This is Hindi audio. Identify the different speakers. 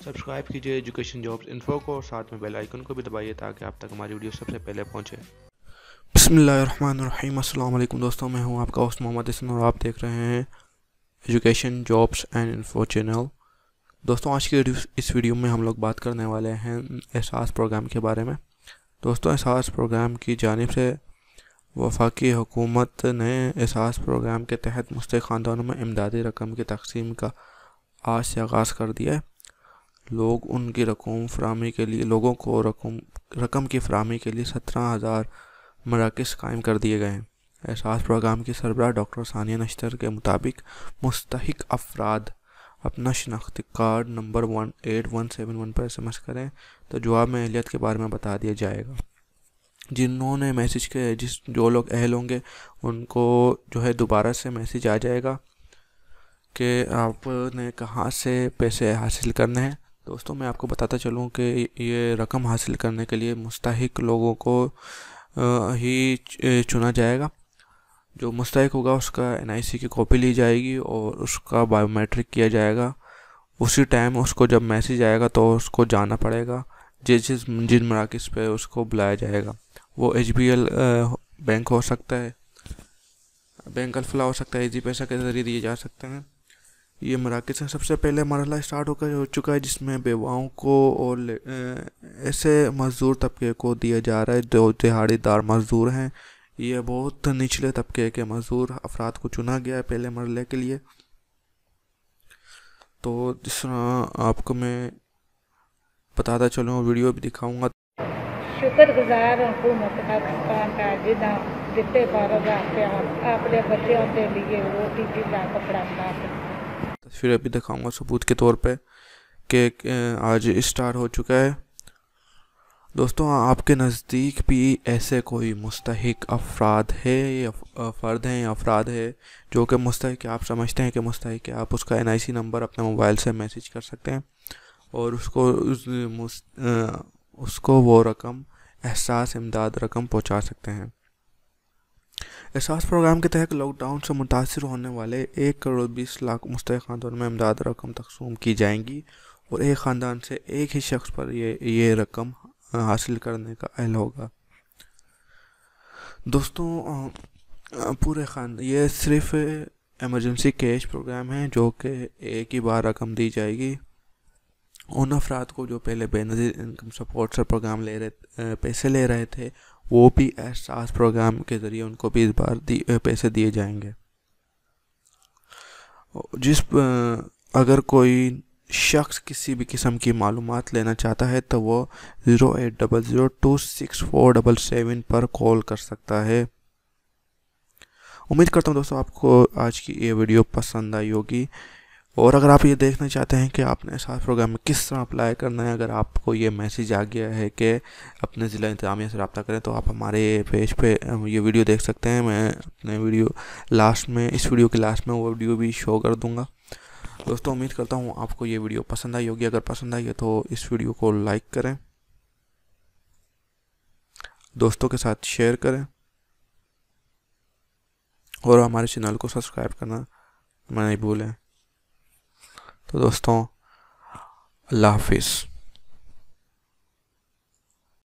Speaker 1: सब्सक्राइब कीजिए एजुकेशन जॉब्स इन्फो को और साथ में बेल आइकन को भी दबाइए ताकि आप तक हमारी वीडियो सबसे पहले पहुंचे। बिस्मिल्लाहिर्रहमानिर्रहीम। अस्सलाम वालेकुम दोस्तों, मैं हूं आपका होस्ट मोहम्मद हसन और आप देख रहे हैं education jobs and info channel. दोस्तों, आज के इस वीडियो में हम लोग बात करने वाले हैं एहसास प्रोग्राम के बारे में। दोस्तों, एहसास प्रोग्राम की जानिब से वफाकी हुकूमत ने एहसास प्रोग्राम के तहत मुस्तहिक़ ख़ानदानों में इमदादी रकम की तकसीम का आज से आगाज़ कर दिया है। लोग उनकी रकम फराहमी के लिए लोगों को रकम की फराहमी के लिए 17,000 मराकज़ कायम कर दिए गए हैं। एहसास प्रोग्राम की सरबराह डॉक्टर सानिया निश्तर के मुताबिक मुस्तहिक़ अफराद अपना शनाख्ती कार्ड नंबर 18171 पर SMS करें तो जवाब में अहलियत के बारे में बता दिया जाएगा। जिन्होंने मैसेज के जो लोग अहल होंगे उनको जो है दोबारा से मैसेज आ जाएगा कि आपने कहाँ से पैसे हासिल करने हैं। दोस्तों, मैं आपको बताता चलूँ कि ये रकम हासिल करने के लिए मुस्तहिक़ लोगों को ही चुना जाएगा। जो मुस्तहिक़ होगा उसका NIC की कॉपी ली जाएगी और उसका बायोमेट्रिक किया जाएगा। उसी टाइम उसको जब मैसेज आएगा तो उसको जाना पड़ेगा जिन मराकज़ पे उसको बुलाया जाएगा। वो HBL बैंक हो सकता है, बैंक अल्फला हो सकता है, इजी पैसा के ज़रिए दिए जा सकते हैं। ये मराकज़ सबसे पहले मरहला स्टार्ट हो चुका है जिसमें बेवाओं को और ऐसे मज़दूर तबके को दिया जा रहा है जो दिहाड़ीदार मज़दूर हैं। ये बहुत निचले तबके के मज़दूर अफराद को चुना गया है पहले मरहले के लिए। तो जिस तरह आपको मैं बताता चलूँ, वीडियो भी दिखाऊँगा।
Speaker 2: शुक्रगुजार हुकूमत पाकिस्तान का जिन्हें जितने कारोबार अपने बच्चों के लिए रोटी का कपड़ा बना
Speaker 1: तस्वीर अभी दिखाऊंगा सबूत के तौर पे कि आज स्टार्ट हो चुका है। दोस्तों, आपके नज़दीक भी ऐसे कोई मुस्तहिक़ अफराद है या फ़र्द हैं या अफराद है जो कि मुस्तहिक़ आप समझते हैं कि मुस्तहिक़ है, आप उसका NIC नंबर अपने मोबाइल से मैसेज कर सकते हैं और उसको वो रकम एहसास इमदाद रकम पहुंचा सकते हैं। एहसास प्रोग्राम के तहत लॉकडाउन से मुतासिर होने वाले 1,20,00,000 मुस्तहिक़ ख़ानदानों में इमदाद रकम तक़सीम की जाएंगी और एक ख़ानदान से एक ही शख्स पर ये रकम हासिल करने का अहल होगा। दोस्तों, ये सिर्फ एमरजेंसी कैश प्रोग्राम है जो कि एक ही बार रकम दी जाएगी उन अफराद को जो पहले बेनज़ीर इनकम सपोर्ट से प्रोग्राम पैसे ले रहे थे। वो भी एहसास प्रोग्राम के ज़रिए उनको भी इस बार पैसे दिए जाएंगे। अगर कोई शख्स किसी भी किस्म की मालूमात लेना चाहता है तो वो 0800264777 पर कॉल कर सकता है। उम्मीद करता हूँ दोस्तों आपको आज की ये वीडियो पसंद आई होगी और अगर आप ये देखना चाहते हैं कि आपने एहसास प्रोग्राम में किस तरह अप्लाई करना है, अगर आपको ये मैसेज आ गया है कि अपने ज़िला इंतज़ामिया से रब्ता करें तो आप हमारे पेज पे ये वीडियो देख सकते हैं। मैं अपने इस वीडियो के लास्ट में वो वीडियो भी शो कर दूँगा। दोस्तों, उम्मीद करता हूँ आपको ये वीडियो पसंद आई होगी। अगर पसंद आई है तो इस वीडियो को लाइक करें, दोस्तों के साथ शेयर करें और हमारे चैनल को सब्सक्राइब करना नहीं भूलें। तो दोस्तों, अल्लाह हाफिज़।